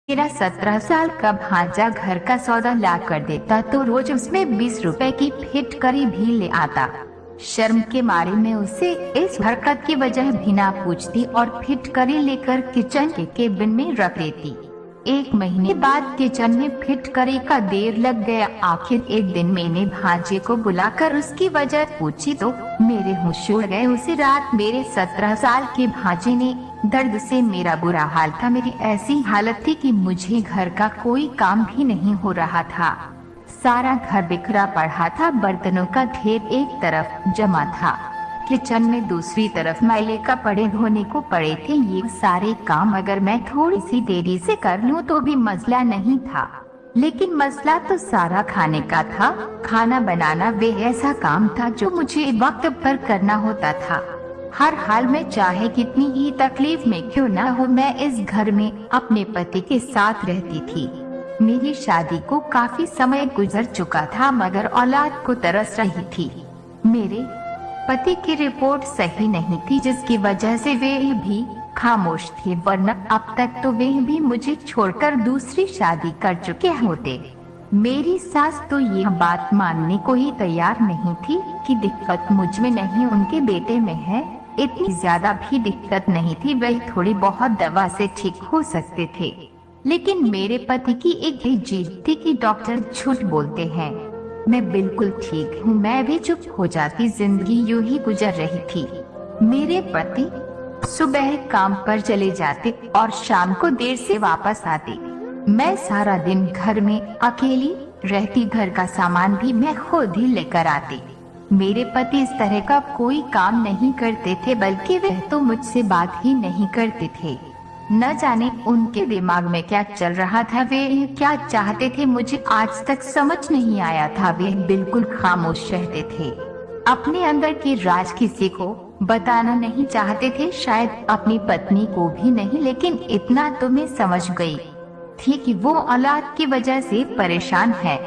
मेरा 17 साल का भांजा घर का सौदा ला कर देता तो रोज उसमें 20 रुपए की फिटकरी भी ले आता। शर्म के मारे मैं उसे इस हरकत की वजह भी ना पूछती और फिटकरी लेकर किचन के केबिन में रख देती। 1 महीने बाद किचन में फिटकरी का ढेर लग गया। आखिर एक दिन मैंने भांजे को बुलाकर उसकी वजह पूछी तो मेरे होश उड़ गए। उसी रात मेरे 17 साल के भांजे ने दर्द से मेरा बुरा हाल था। मेरी ऐसी हालत थी कि मुझे घर का कोई काम भी नहीं हो रहा था। सारा घर बिखरा पड़ा था, बर्तनों का ढेर एक तरफ जमा था, किचन में दूसरी तरफ मैले कपड़े धोने को पड़े थे। ये सारे काम अगर मैं थोड़ी सी देरी से कर लूं तो भी मसला नहीं था, लेकिन मसला तो सारा खाने का था। खाना बनाना वे ऐसा काम था जो मुझे वक्त पर करना होता था। हर हाल में चाहे कितनी ही तकलीफ में क्यों न हो, मैं इस घर में अपने पति के साथ रहती थी। मेरी शादी को काफी समय गुजर चुका था मगर औलाद को तरस रही थी। मेरे पति की रिपोर्ट सही नहीं थी जिसकी वजह से वे भी खामोश थे, वरना अब तक तो वे भी मुझे छोड़कर दूसरी शादी कर चुके होते। मेरी सास तो यह बात मानने को ही तैयार नहीं थी कि दिक्कत मुझ में नहीं उनके बेटे में है। इतनी ज्यादा भी दिक्कत नहीं थी, वही थोड़ी बहुत दवा से ठीक हो सकते थे। लेकिन मेरे पति की एक ही जिद थी कि डॉक्टर झूठ बोलते हैं। मैं बिल्कुल ठीक हूँ, मैं भी चुप हो जाती। जिंदगी यूं ही गुजर रही थी। मेरे पति सुबह काम पर चले जाते और शाम को देर से वापस आते। मैं सारा दिन घर में अकेली रहती, घर का सामान भी मैं खुद ही लेकर आती। मेरे पति इस तरह का कोई काम नहीं करते थे, बल्कि वह तो मुझसे बात ही नहीं करते थे। न जाने उनके दिमाग में क्या चल रहा था, वे क्या चाहते थे, मुझे आज तक समझ नहीं आया था। वे बिल्कुल खामोश रहते थे, अपने अंदर के राज किसी को बताना नहीं चाहते थे, शायद अपनी पत्नी को भी नहीं। लेकिन इतना तो मैं समझ गई थी कि वो औलाद की वजह से परेशान है,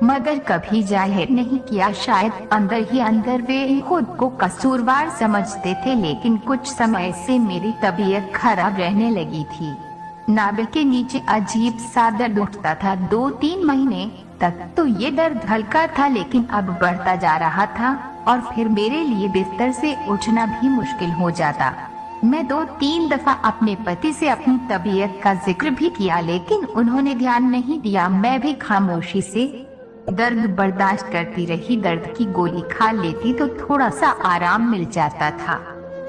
मगर कभी जाहिर नहीं किया। शायद अंदर ही अंदर वे खुद को कसूरवार समझते थे। लेकिन कुछ समय से मेरी तबीयत खराब रहने लगी थी। नाभि के नीचे अजीब सा दर्द उठता था। 2-3 महीने तक तो ये दर्द हल्का था, लेकिन अब बढ़ता जा रहा था और फिर मेरे लिए बिस्तर से उठना भी मुश्किल हो जाता। मैं 2-3 दफा अपने पति से अपनी तबीयत का जिक्र भी किया, लेकिन उन्होंने ध्यान नहीं दिया। मैं भी खामोशी से दर्द बर्दाश्त करती रही। दर्द की गोली खा लेती तो थोड़ा सा आराम मिल जाता था,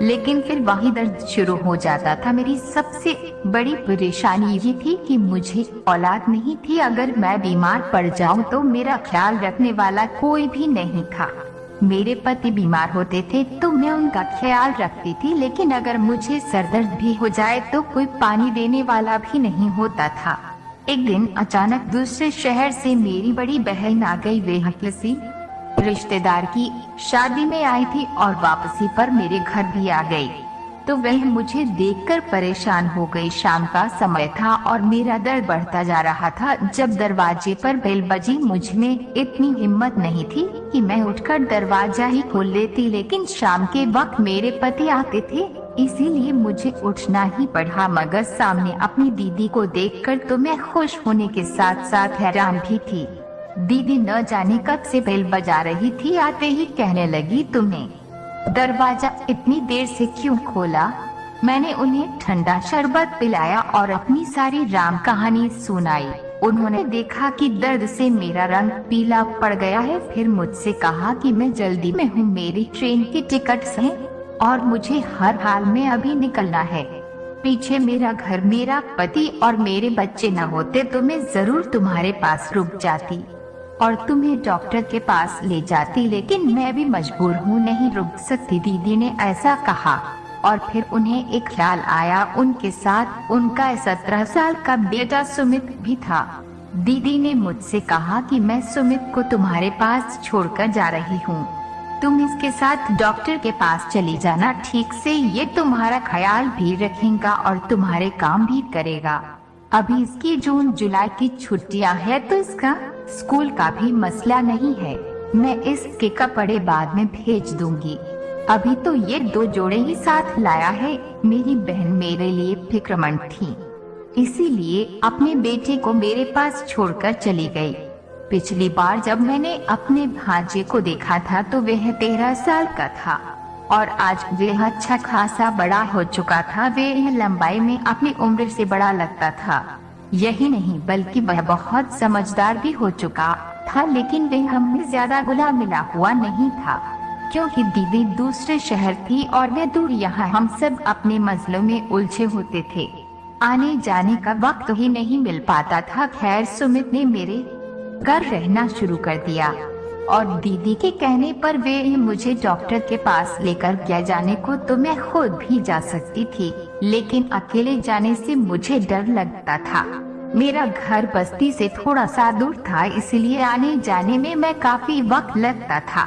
लेकिन फिर वही दर्द शुरू हो जाता था। मेरी सबसे बड़ी परेशानी ये थी कि मुझे औलाद नहीं थी। अगर मैं बीमार पड़ जाऊं तो मेरा ख्याल रखने वाला कोई भी नहीं था। मेरे पति बीमार होते थे तो मैं उनका ख्याल रखती थी, लेकिन अगर मुझे सरदर्द भी हो जाए तो कोई पानी देने वाला भी नहीं होता था। एक दिन अचानक दूसरे शहर से मेरी बड़ी बहन आ गई। वे किसी रिश्तेदार की शादी में आई थी और वापसी पर मेरे घर भी आ गई, तो वह मुझे देखकर परेशान हो गई। शाम का समय था और मेरा दर्द बढ़ता जा रहा था। जब दरवाजे पर बेल बजी, मुझ में इतनी हिम्मत नहीं थी कि मैं उठकर दरवाजा ही खोल लेती, लेकिन शाम के वक्त मेरे पति आते थे, इसीलिए मुझे उठना ही पड़ा। मगर सामने अपनी दीदी को देखकर तो मैं खुश होने के साथ साथ हैरान भी थी। दीदी न जाने कब से बेल बजा रही थी, आते ही कहने लगी, तुमने दरवाजा इतनी देर से क्यों खोला? मैंने उन्हें ठंडा शरबत पिलाया और अपनी सारी राम कहानी सुनाई। उन्होंने देखा कि दर्द से मेरा रंग पीला पड़ गया है, फिर मुझसे कहा कि मैं जल्दी में हूँ, मेरी ट्रेन की टिकट्स हैं और मुझे हर हाल में अभी निकलना है। पीछे मेरा घर, मेरा पति और मेरे बच्चे न होते तो मैं जरूर तुम्हारे पास रुक जाती और तुम्हें डॉक्टर के पास ले जाती, लेकिन मैं भी मजबूर हूँ, नहीं रुक सकती। दीदी ने ऐसा कहा और फिर उन्हें एक ख्याल आया, उनके साथ उनका 17 साल का बेटा सुमित भी था। दीदी ने मुझसे कहा कि मैं सुमित को तुम्हारे पास छोड़कर जा रही हूँ, तुम इसके साथ डॉक्टर के पास चली जाना, ठीक से ये तुम्हारा ख्याल भी रखेगा और तुम्हारे काम भी करेगा। अभी इसकी जून जुलाई की छुट्टियां है तो इसका स्कूल का भी मसला नहीं है, मैं इसके कपड़े बाद में भेज दूंगी। अभी तो ये 2 जोड़े ही साथ लाया है। मेरी बहन मेरे लिए फिक्रमंद थी। इसीलिए अपने बेटे को मेरे पास छोड़कर चली गई। पिछली बार जब मैंने अपने भांजे को देखा था तो वह 13 साल का था और आज वह अच्छा खासा बड़ा हो चुका था। वह लंबाई में अपनी उम्र से बड़ा लगता था। यही नहीं बल्कि वह बहुत समझदार भी हो चुका था, लेकिन वह हमसे ज्यादा घुला मिला हुआ नहीं था क्योंकि दीदी दूसरे शहर थी और वह दूर। यहाँ हम सब अपने मसलों में उलझे होते थे, आने जाने का वक्त ही नहीं मिल पाता था। खैर सुमित ने मेरे घर रहना शुरू कर दिया और दीदी के कहने पर वे मुझे डॉक्टर के पास लेकर गया। जाने को तो मैं खुद भी जा सकती थी, लेकिन अकेले जाने से मुझे डर लगता था। मेरा घर बस्ती से थोड़ा सा दूर था, इसलिए आने जाने में मैं काफी वक्त लगता था।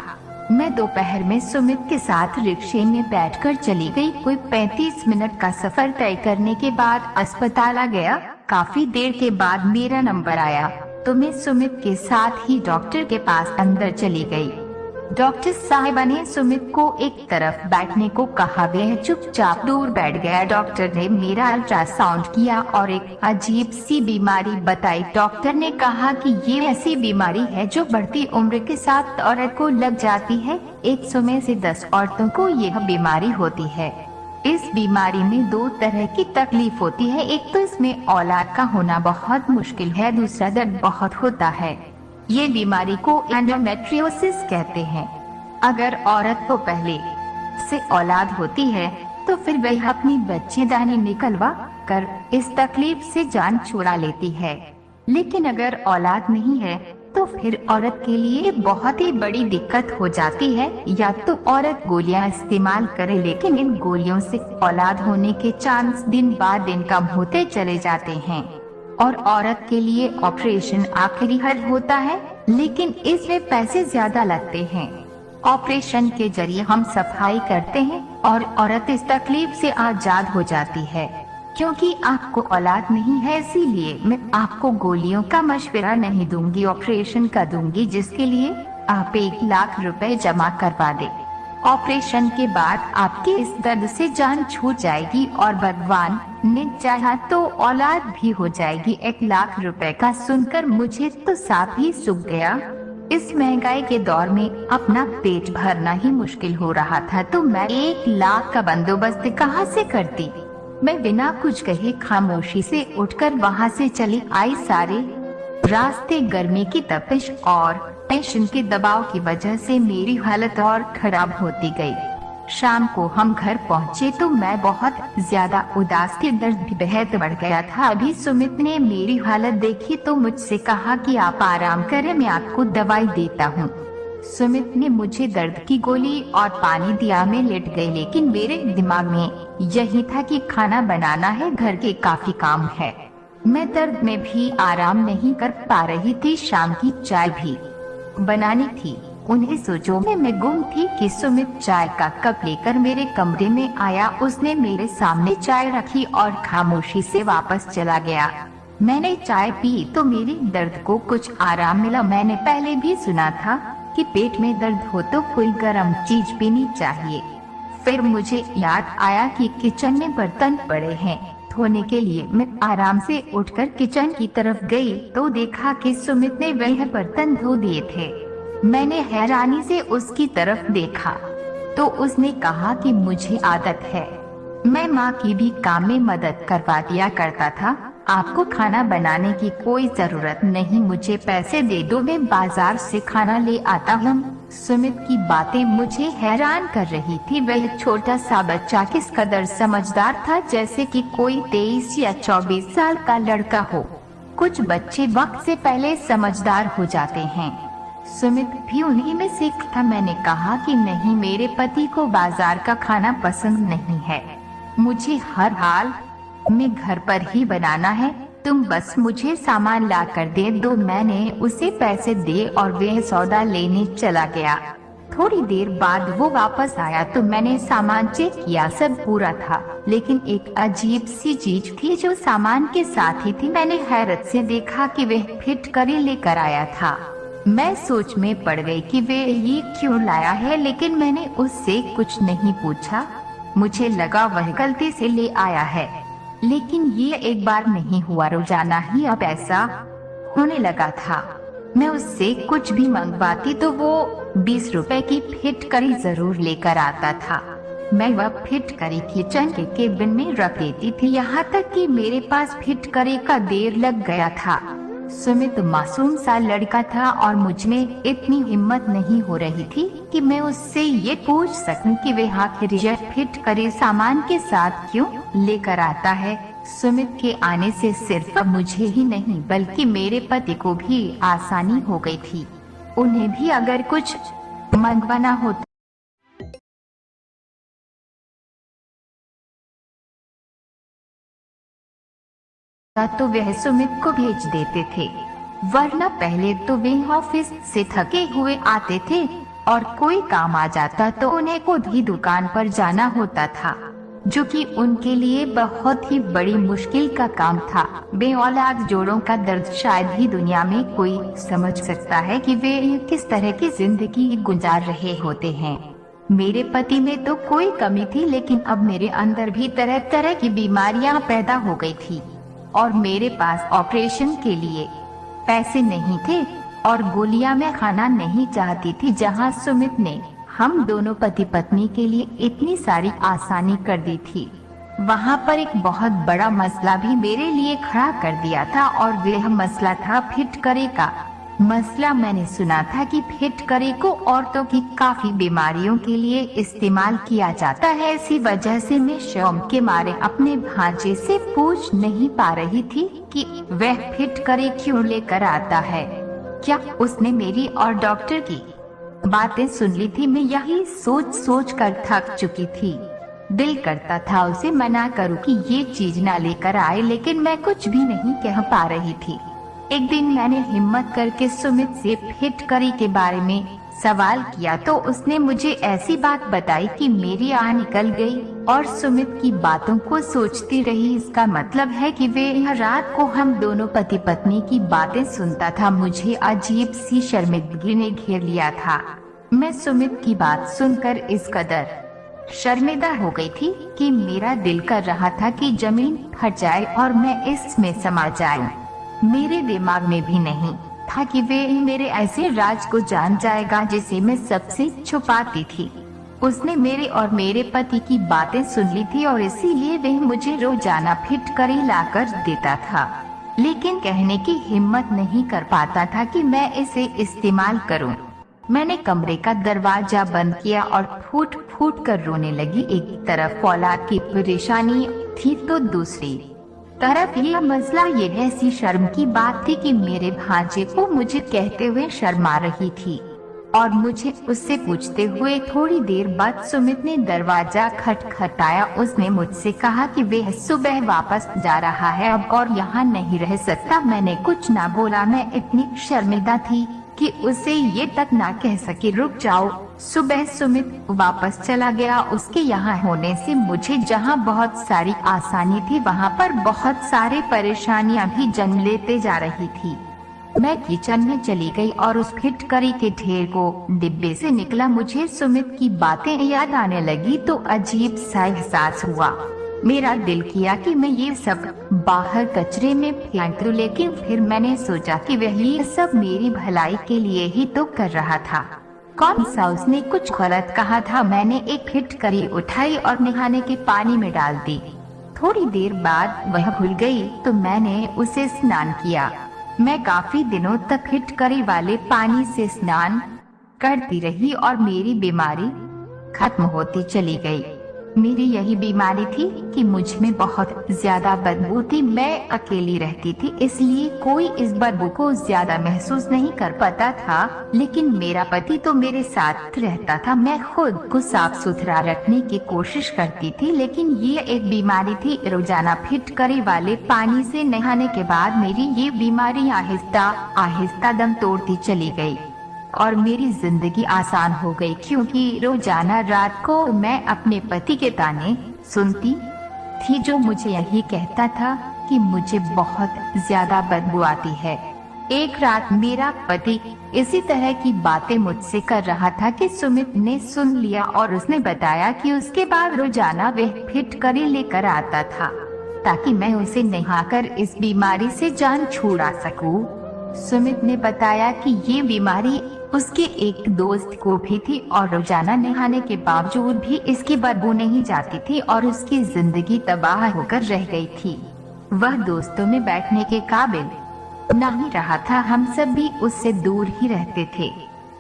मैं दोपहर में सुमित के साथ रिक्शे में बैठकर चली गई। कोई 35 मिनट का सफर तय करने के बाद अस्पताल आ गया। काफी देर के बाद मेरा नंबर आया तो मैं सुमित के साथ ही डॉक्टर के पास अंदर चली गई। डॉक्टर साहिबा ने सुमित को एक तरफ बैठने को कहा। वह चुपचाप दूर बैठ गया। डॉक्टर ने मेरा अल्ट्रासाउंड किया और एक अजीब सी बीमारी बताई। डॉक्टर ने कहा कि ये ऐसी बीमारी है जो बढ़ती उम्र के साथ औरत को लग जाती है। 100 में से 10 औरतों को यह बीमारी होती है। इस बीमारी में 2 तरह की तकलीफ होती है। एक तो इसमें औलाद का होना बहुत मुश्किल है, दूसरा दर्द बहुत होता है। ये बीमारी को एंडोमेट्रियोसिस कहते हैं। अगर औरत को पहले से औलाद होती है तो फिर वह अपनी बच्चेदानी निकलवा कर इस तकलीफ से जान छुड़ा लेती है, लेकिन अगर औलाद नहीं है तो फिर औरत के लिए बहुत ही बड़ी दिक्कत हो जाती है। या तो औरत गोलियां इस्तेमाल करे, लेकिन इन गोलियों से औलाद होने के चांस दिन बाद दिन कम होते चले जाते हैं और औरत के लिए ऑपरेशन आखिरी हल होता है, लेकिन इसमें पैसे ज्यादा लगते हैं। ऑपरेशन के जरिए हम सफाई करते हैं और औरत इस तकलीफ से आजाद हो जाती है। क्योंकि आपको औलाद नहीं है, इसीलिए मैं आपको गोलियों का मशवरा नहीं दूंगी, ऑपरेशन का दूंगी, जिसके लिए आप 1 लाख रुपए जमा करवा दे। ऑपरेशन के बाद आपके इस दर्द से जान छूट जाएगी और भगवान ने चाहा तो औलाद भी हो जाएगी। 1 लाख रुपए का सुनकर मुझे तो साफ ही सूख गया। इस महंगाई के दौर में अपना पेट भरना ही मुश्किल हो रहा था, तो मैं 1 लाख का बंदोबस्त कहाँ से करती। मैं बिना कुछ कहे खामोशी से उठकर वहाँ से चली आई। सारे रास्ते गर्मी की तपिश और टेंशन के दबाव की वजह से मेरी हालत और खराब होती गई। शाम को हम घर पहुँचे तो मैं बहुत ज्यादा उदास थी। दर्द भी बेहद बढ़ गया था। अभी सुमित ने मेरी हालत देखी तो मुझसे कहा कि आप आराम करें, मैं आपको दवाई देता हूँ। सुमित ने मुझे दर्द की गोली और पानी दिया। मैं लेट गई, लेकिन मेरे दिमाग में यही था कि खाना बनाना है, घर के काफी काम है। मैं दर्द में भी आराम नहीं कर पा रही थी। शाम की चाय भी बनानी थी। उन्हें सोचों में मैं गुम थी कि सुमित चाय का कप लेकर मेरे कमरे में आया। उसने मेरे सामने चाय रखी और खामोशी से वापस चला गया। मैंने चाय पी तो मेरे दर्द को कुछ आराम मिला। मैंने पहले भी सुना था कि पेट में दर्द हो तो कोई गर्म चीज पीनी चाहिए। फिर मुझे याद आया कि किचन में बर्तन पड़े हैं धोने के लिए। मैं आराम से उठकर किचन की तरफ गई तो देखा कि सुमित ने वह बर्तन धो दिए थे। मैंने हैरानी से उसकी तरफ देखा तो उसने कहा कि मुझे आदत है, मैं माँ की भी काम में मदद करवा दिया करता था। आपको खाना बनाने की कोई जरूरत नहीं, मुझे पैसे दे दो, मैं बाजार से खाना ले आता हूँ। सुमित की बातें मुझे हैरान कर रही थी। वह छोटा सा बच्चा किस कदर समझदार था, जैसे कि कोई 23 या 24 साल का लड़का हो। कुछ बच्चे वक्त से पहले समझदार हो जाते हैं। सुमित भी उन्हीं में से था। मैंने कहा कि नहीं, मेरे पति को बाजार का खाना पसंद नहीं है, मुझे हर हाल में घर पर ही बनाना है। तुम बस मुझे सामान ला कर दे दो। मैंने उसे पैसे दिए और वह सौदा लेने चला गया। थोड़ी देर बाद वो वापस आया तो मैंने सामान चेक किया, सब पूरा था, लेकिन एक अजीब सी चीज थी जो सामान के साथ ही थी। मैंने हैरत से देखा कि वह फिटकरी लेकर आया था। मैं सोच में पड़ गई कि वे ये क्यों लाया है, लेकिन मैंने उससे कुछ नहीं पूछा। मुझे लगा वह गलती से ले आया है। लेकिन ये एक बार नहीं हुआ, रोजाना ही अब ऐसा होने लगा था। मैं उससे कुछ भी मंगवाती तो वो 20 रुपए की फिटकरी जरूर लेकर आता था। मैं वह फिटकरी किचन के केबिन में रख देती थी, यहाँ तक कि मेरे पास फिटकरी का देर लग गया था। सुमित मासूम सा लड़का था और मुझ में इतनी हिम्मत नहीं हो रही थी कि मैं उससे ये पूछ सकूं कि वह आखिर यह फिटकरी सामान के साथ क्यों लेकर आता है। सुमित के आने से सिर्फ मुझे ही नहीं बल्कि मेरे पति को भी आसानी हो गई थी। उन्हें भी अगर कुछ मंगवाना होता तो वह सुमित को भेज देते थे, वरना पहले तो वे ऑफिस से थके हुए आते थे और कोई काम आ जाता तो उन्हें खुद ही दुकान पर जाना होता था, जो कि उनके लिए बहुत ही बड़ी मुश्किल का काम था। बेऔलाद जोड़ों का दर्द शायद ही दुनिया में कोई समझ सकता है कि वे किस तरह की जिंदगी गुजार रहे होते हैं। मेरे पति में तो कोई कमी थी, लेकिन अब मेरे अंदर भी तरह तरह की बीमारियां पैदा हो गई थी और मेरे पास ऑपरेशन के लिए पैसे नहीं थे और गोलियां मैं खाना नहीं चाहती थी। जहां सुमित ने हम दोनों पति पत्नी के लिए इतनी सारी आसानी कर दी थी, वहां पर एक बहुत बड़ा मसला भी मेरे लिए खड़ा कर दिया था और वह मसला था फिटकरी का मसला। मैंने सुना था कि फिटकरी को औरतों की काफी बीमारियों के लिए इस्तेमाल किया जाता है। इसी वजह से मैं शर्म के मारे अपने भांजे से पूछ नहीं पा रही थी कि वह फिटकरी क्यों लेकर आता है। क्या उसने मेरी और डॉक्टर की बातें सुन ली थी? मैं यही सोच सोच कर थक चुकी थी। दिल करता था उसे मना करूं कि ये चीज ना लेकर आए, लेकिन मैं कुछ भी नहीं कह पा रही थी। एक दिन मैंने हिम्मत करके सुमित से फिटकरी के बारे में सवाल किया तो उसने मुझे ऐसी बात बताई कि मेरी आह निकल गई और सुमित की बातों को सोचती रही। इसका मतलब है कि वे रात को हम दोनों पति पत्नी की बातें सुनता था। मुझे अजीब सी शर्मिंदगी ने घेर लिया था। मैं सुमित की बात सुनकर इस कदर शर्मिंदा हो गई थी कि मेरा दिल कर रहा था कि जमीन फट जाए और मैं इसमें समा जाऊं। मेरे दिमाग में भी नहीं था कि वे मेरे ऐसे राज को जान जाएगा जिसे मैं सबसे छुपाती थी। उसने मेरे और मेरे पति की बातें सुन ली थी और इसीलिए वह मुझे रोजाना फिटकरी लाकर देता था, लेकिन कहने की हिम्मत नहीं कर पाता था कि मैं इसे इस्तेमाल करूं। मैंने कमरे का दरवाजा बंद किया और फूट फूट कर रोने लगी। एक तरफ औलाद की परेशानी थी तो दूसरी तरफ यह मसला। ये ऐसी शर्म की बात थी कि मेरे भांजे को मुझे कहते हुए शर्म आ रही थी और मुझे उससे पूछते हुए थोड़ी देर बाद सुमित ने दरवाजा खटखटाया। उसने मुझसे कहा कि वह सुबह वापस जा रहा है अब और यहाँ नहीं रह सकता। मैंने कुछ ना बोला। मैं इतनी शर्मिंदा थी कि उसे ये तक ना कह सके रुक जाओ। सुबह सुमित वापस चला गया। उसके यहाँ होने से मुझे जहाँ बहुत सारी आसानी थी वहाँ पर बहुत सारे परेशानियाँ भी जन्म लेते जा रही थी। मैं किचन में चली गई और उस फिटकरी के ढेर को डिब्बे से निकला। मुझे सुमित की बातें याद आने लगी तो अजीब सा एहसास हुआ। मेरा दिल किया कि मैं ये सब बाहर कचरे में फेंक दूं, लेकिन फिर मैंने सोचा कि वह ये सब मेरी भलाई के लिए ही तो कर रहा था। कौन सा उसने कुछ गलत कहा था? मैंने एक फिटकरी उठाई और नहाने के पानी में डाल दी। थोड़ी देर बाद वह भूल गई तो मैंने उसे स्नान किया। मैं काफी दिनों तक फिटकरी वाले पानी से स्नान करती रही और मेरी बीमारी खत्म होती चली गई। मेरी यही बीमारी थी कि मुझ में बहुत ज्यादा बदबू थी। मैं अकेली रहती थी, इसलिए कोई इस बदबू को ज्यादा महसूस नहीं कर पाता था, लेकिन मेरा पति तो मेरे साथ रहता था। मैं खुद को साफ सुथरा रखने की कोशिश करती थी, लेकिन ये एक बीमारी थी। रोजाना फिटकरी वाले पानी से नहाने के बाद मेरी ये बीमारी आहिस्ता आहिस्ता दम तोड़ती चली गई और मेरी जिंदगी आसान हो गई, क्योंकि रोजाना रात को मैं अपने पति के ताने सुनती थी, जो मुझे यही कहता था कि मुझे बहुत ज्यादा बदबू आती है। एक रात मेरा पति इसी तरह की बातें मुझसे कर रहा था कि सुमित ने सुन लिया और उसने बताया कि उसके बाद रोजाना वह फिटकरी लेकर आता था। ताकि मैं उसे नहाकर इस बीमारी से जान छुड़ा सकूं। सुमित ने बताया कि ये बीमारी उसके एक दोस्त को भी थी और रोजाना नहाने के बावजूद भी इसकी बदबू नहीं जाती थी और उसकी जिंदगी तबाह होकर रह गई थी। वह दोस्तों में बैठने के काबिल नहीं रहा था। हम सब भी उससे दूर ही रहते थे।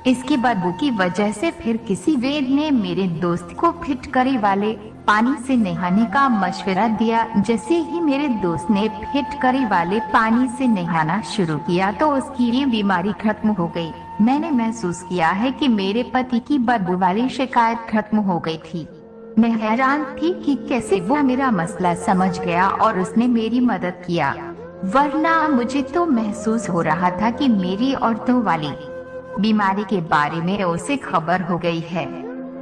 इसकी बदबू की वजह से फिर किसी वैद्य ने मेरे दोस्त को फिटकरी वाले पानी से नहाने का मशवरा दिया। जैसे ही मेरे दोस्त ने फिटकरी वाले पानी से नहाना शुरू किया तो उसकी ये बीमारी खत्म हो गई। मैंने महसूस किया है कि मेरे पति की बदबू वाली शिकायत खत्म हो गई थी। मैं हैरान थी कि कैसे वो मेरा मसला समझ गया और उसने मेरी मदद किया, वरना मुझे तो महसूस हो रहा था कि मेरी औरतों वाली बीमारी के बारे में उसे खबर हो गई है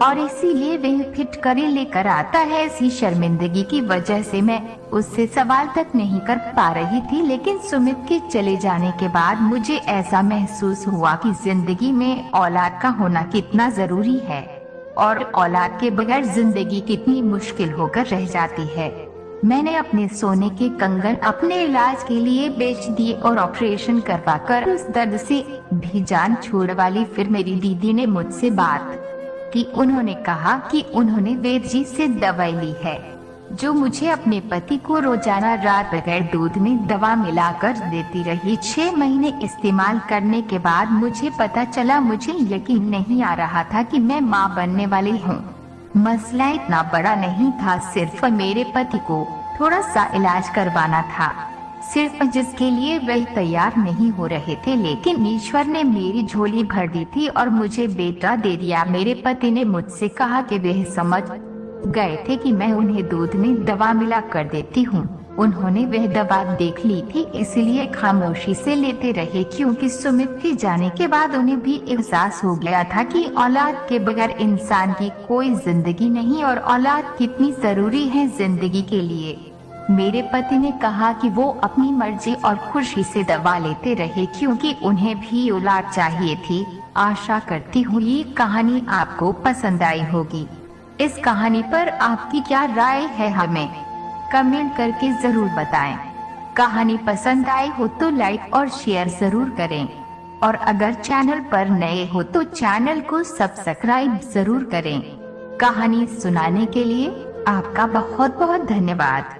और इसीलिए वह फिटकरी लेकर आता है। इसी शर्मिंदगी की वजह से मैं उससे सवाल तक नहीं कर पा रही थी, लेकिन सुमित के चले जाने के बाद मुझे ऐसा महसूस हुआ कि जिंदगी में औलाद का होना कितना जरूरी है और औलाद के बगैर जिंदगी कितनी मुश्किल होकर रह जाती है। मैंने अपने सोने के कंगन अपने इलाज के लिए बेच दिए और ऑपरेशन करवाकर उस दर्द से भी जान छुड़वा ली। फिर मेरी दीदी ने मुझसे बात की। उन्होंने कहा कि उन्होंने वैद्य जी से दवाई ली है जो मुझे अपने पति को रोजाना रात बगैर दूध में दवा मिलाकर देती रही। 6 महीने इस्तेमाल करने के बाद मुझे पता चला, मुझे यकीन नहीं आ रहा था कि मैं माँ बनने वाली हूँ। मसला इतना बड़ा नहीं था, सिर्फ मेरे पति को थोड़ा सा इलाज करवाना था, सिर्फ जिसके लिए वह तैयार नहीं हो रहे थे। लेकिन ईश्वर ने मेरी झोली भर दी थी और मुझे बेटा दे दिया। मेरे पति ने मुझसे कहा कि वह समझ गए थे कि मैं उन्हें दूध में दवा मिला कर देती हूँ। उन्होंने वह दवा देख ली थी, इसलिए खामोशी से लेते रहे, क्योंकि सुमित के जाने के बाद उन्हें भी एहसास हो गया था कि औलाद के बगैर इंसान की कोई जिंदगी नहीं और औलाद कितनी जरूरी है जिंदगी के लिए। मेरे पति ने कहा कि वो अपनी मर्जी और खुशी से दवा लेते रहे, क्योंकि उन्हें भी औलाद चाहिए थी। आशा करती हूँ ये कहानी आपको पसंद आई होगी। इस कहानी पर आपकी क्या राय है, हमें कमेंट करके जरूर बताएं। कहानी पसंद आई हो तो लाइक और शेयर जरूर करें और अगर चैनल पर नए हो तो चैनल को सब्सक्राइब जरूर करें। कहानी सुनाने के लिए आपका बहुत बहुत धन्यवाद।